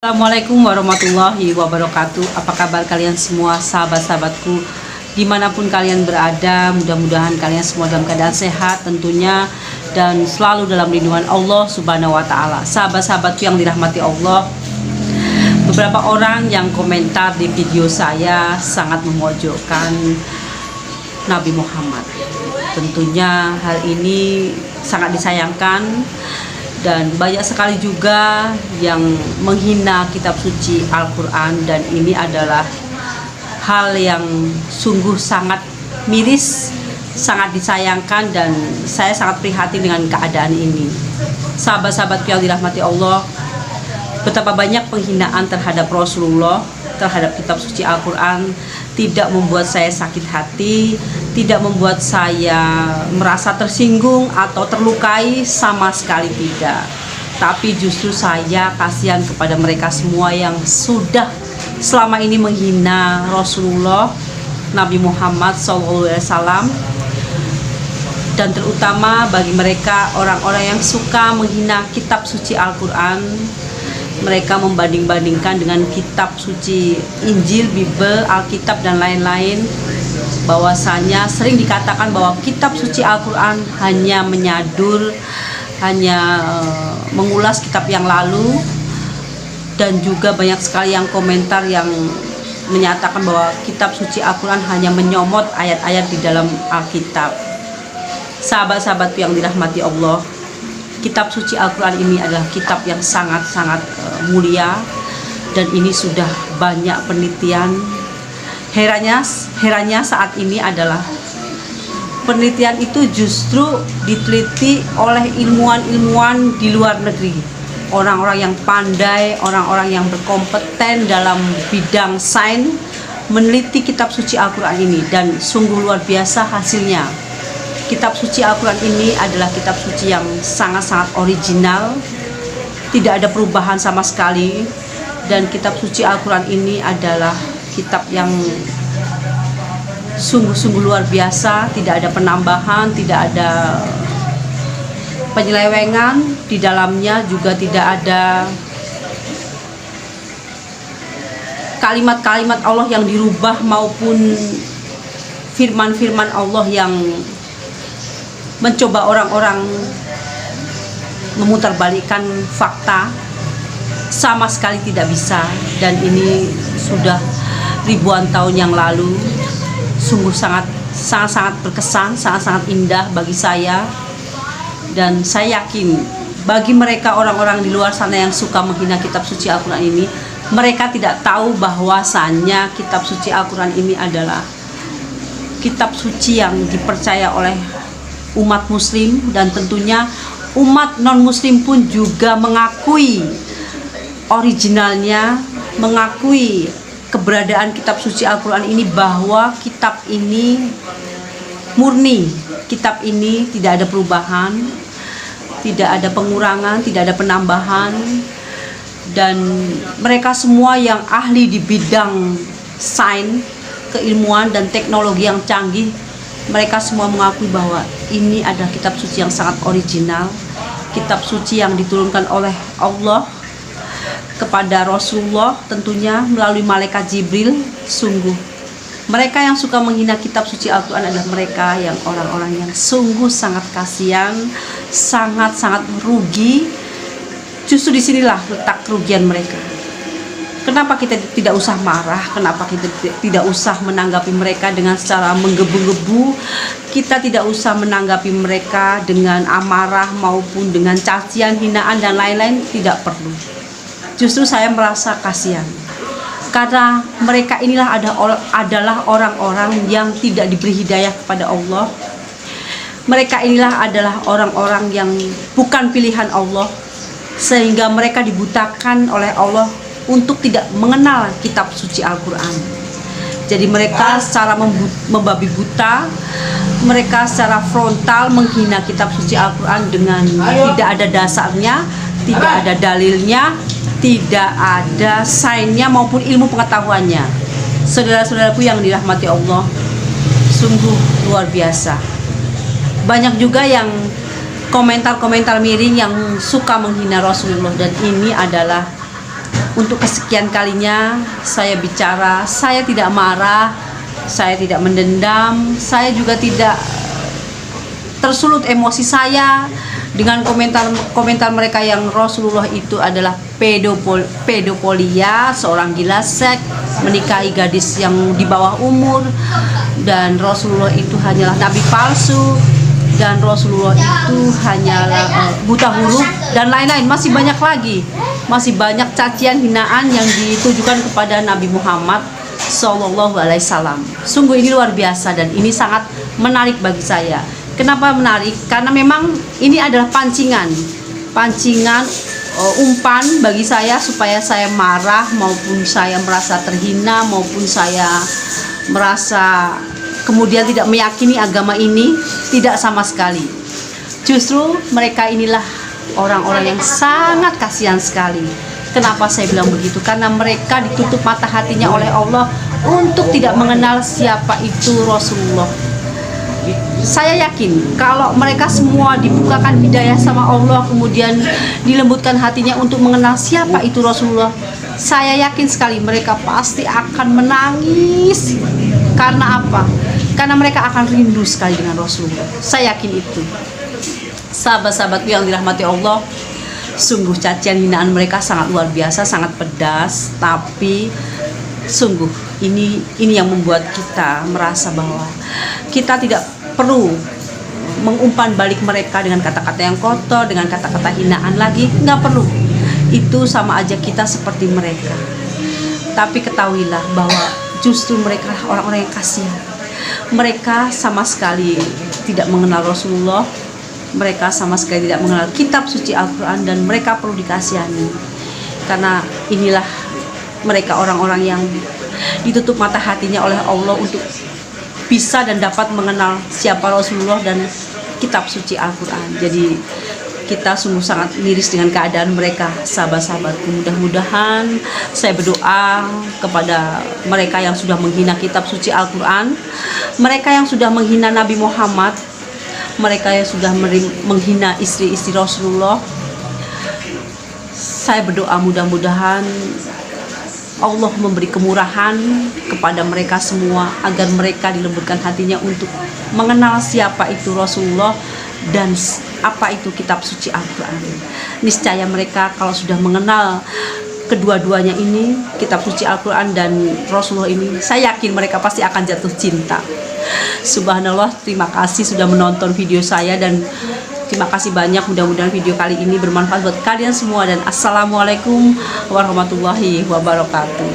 Assalamualaikum warahmatullahi wabarakatuh. Apa kabar kalian semua, sahabat-sahabatku, dimanapun kalian berada? Mudah-mudahan kalian semua dalam keadaan sehat tentunya, dan selalu dalam lindungan Allah Subhanahu wa Ta'ala. Sahabat-sahabatku yang dirahmati Allah, beberapa orang yang komentar di video saya sangat memojokkan Nabi Muhammad. Tentunya hal ini sangat disayangkan, dan banyak sekali juga yang menghina kitab suci Al-Quran, dan ini adalah hal yang sungguh sangat miris, sangat disayangkan, dan saya sangat prihatin dengan keadaan ini. Sahabat-sahabatku yang dirahmati Allah, betapa banyak penghinaan terhadap Rasulullah, terhadap kitab suci Al-Quran tidak membuat saya sakit hati, tidak membuat saya merasa tersinggung atau terlukai, sama sekali tidak. Tapi justru saya kasihan kepada mereka semua yang sudah selama ini menghina Rasulullah Nabi Muhammad SAW, dan terutama bagi mereka orang-orang yang suka menghina kitab suci Al-Quran. Mereka membanding-bandingkan dengan kitab suci Injil, Bible, Alkitab, dan lain-lain. Bahwasanya sering dikatakan bahwa kitab suci Al-Quran hanya menyadur, hanya mengulas kitab yang lalu. Dan juga banyak sekali yang komentar yang menyatakan bahwa kitab suci Al-Quran hanya menyomot ayat-ayat di dalam Alkitab. Sahabat-sahabatku yang dirahmati Allah, kitab suci Al-Quran ini adalah kitab yang sangat-sangat mulia, dan ini sudah banyak penelitian. Herannya saat ini adalah penelitian itu justru diteliti oleh ilmuwan-ilmuwan di luar negeri, orang-orang yang pandai, orang-orang yang berkompeten dalam bidang sains meneliti kitab suci Al-Quran ini, dan sungguh luar biasa hasilnya. Kitab suci Al-Quran ini adalah kitab suci yang sangat-sangat original, tidak ada perubahan sama sekali. Dan kitab suci Al-Quran ini adalah kitab yang sungguh-sungguh luar biasa, tidak ada penambahan, tidak ada penyelewengan. Di dalamnya juga tidak ada kalimat-kalimat Allah yang dirubah maupun firman-firman Allah yang mencoba orang-orang memutarbalikkan fakta. Sama sekali tidak bisa, dan ini sudah ribuan tahun yang lalu. Sungguh sangat berkesan, sangat indah bagi saya, dan saya yakin bagi mereka orang-orang di luar sana yang suka menghina kitab suci Al-Quran ini, mereka tidak tahu bahwasannya kitab suci Al-Quran ini adalah kitab suci yang dipercaya oleh umat muslim, dan tentunya umat non-muslim pun juga mengakui originalnya, mengakui keberadaan kitab suci Al-Quran ini, bahwa kitab ini murni, kitab ini tidak ada perubahan, tidak ada pengurangan, tidak ada penambahan. Dan mereka semua yang ahli di bidang sains, keilmuan, dan teknologi yang canggih, mereka semua mengakui bahwa ini adalah kitab suci yang sangat original, kitab suci yang diturunkan oleh Allah kepada Rasulullah, tentunya melalui malaikat Jibril. Sungguh mereka yang suka menghina kitab suci Al-Quran adalah mereka yang orang-orang yang sungguh sangat kasihan, sangat-sangat rugi. Justru disinilah letak kerugian mereka. Kenapa kita tidak usah marah? Kenapa kita tidak usah menanggapi mereka dengan secara menggebu-gebu? Kita tidak usah menanggapi mereka dengan amarah maupun dengan cacian, hinaan, dan lain-lain. Tidak perlu. Justru saya merasa kasihan, karena mereka inilah adalah orang-orang yang tidak diberi hidayah kepada Allah. Mereka inilah adalah orang-orang yang bukan pilihan Allah, sehingga mereka dibutakan oleh Allah untuk tidak mengenal kitab suci Al-Quran. Jadi mereka secara membabi buta, mereka secara frontal menghina kitab suci Al-Quran dengan tidak ada dasarnya, tidak ada dalilnya, tidak ada sainsnya maupun ilmu pengetahuannya. Saudara-saudaraku yang dirahmati Allah, sungguh luar biasa. Banyak juga yang komentar-komentar miring yang suka menghina Rasulullah, dan ini adalah Untuk kesekian kalinya saya bicara, saya tidak marah, saya tidak mendendam, saya juga tidak tersulut emosi saya dengan komentar mereka yang Rasulullah itu adalah pedofilia, seorang gila seks, menikahi gadis yang di bawah umur, dan Rasulullah itu hanyalah nabi palsu, dan Rasulullah itu hanyalah buta huruf, dan lain-lain. Masih banyak lagi, masih banyak cacian hinaan yang ditujukan kepada Nabi Muhammad Sallallahu Alaihi Wasallam. Sungguh ini luar biasa dan ini sangat menarik bagi saya. Kenapa menarik? Karena memang ini adalah pancingan umpan bagi saya supaya saya marah, maupun saya merasa terhina, maupun saya merasa kemudian tidak meyakini agama ini, tidak sama sekali. Justru mereka inilah orang-orang yang sangat kasihan sekali. Kenapa saya bilang begitu? Karena mereka ditutup mata hatinya oleh Allah untuk tidak mengenal siapa itu Rasulullah. Saya yakin kalau mereka semua dibukakan hidayah sama Allah, kemudian dilembutkan hatinya untuk mengenal siapa itu Rasulullah, saya yakin sekali mereka pasti akan menangis. Karena apa? Karena mereka akan rindu sekali dengan Rasulullah. Saya yakin itu. Sahabat-sahabatku yang dirahmati Allah, sungguh cacian hinaan mereka sangat luar biasa, sangat pedas, tapi sungguh ini yang membuat kita merasa bahwa kita tidak perlu mengumpan balik mereka dengan kata-kata yang kotor, dengan kata-kata hinaan lagi. Nggak perlu. Itu sama aja kita seperti mereka. Tapi ketahuilah bahwa justru mereka orang-orang yang kasihan. Mereka sama sekali tidak mengenal Rasulullah, mereka sama sekali tidak mengenal kitab suci Al-Quran, dan mereka perlu dikasihani. Karena inilah mereka orang-orang yang ditutup mata hatinya oleh Allah untuk bisa dan dapat mengenal siapa Rasulullah dan kitab suci Al-Quran. Jadi kita sungguh sangat miris dengan keadaan mereka, sahabat-sahabatku. Mudah-mudahan saya berdoa kepada mereka yang sudah menghina kitab suci Al-Quran, mereka yang sudah menghina Nabi Muhammad, mereka yang sudah menghina istri-istri Rasulullah. Saya berdoa mudah-mudahan Allah memberi kemurahan kepada mereka semua, agar mereka dilembutkan hatinya untuk mengenal siapa itu Rasulullah dan apa itu kitab suci Al-Quran. Niscaya mereka kalau sudah mengenal kedua-duanya ini, kitab suci Al-Quran dan Rasulullah ini, saya yakin mereka pasti akan jatuh cinta. Subhanallah, terima kasih sudah menonton video saya, dan terima kasih banyak. Mudah-mudahan video kali ini bermanfaat buat kalian semua, dan assalamualaikum warahmatullahi wabarakatuh.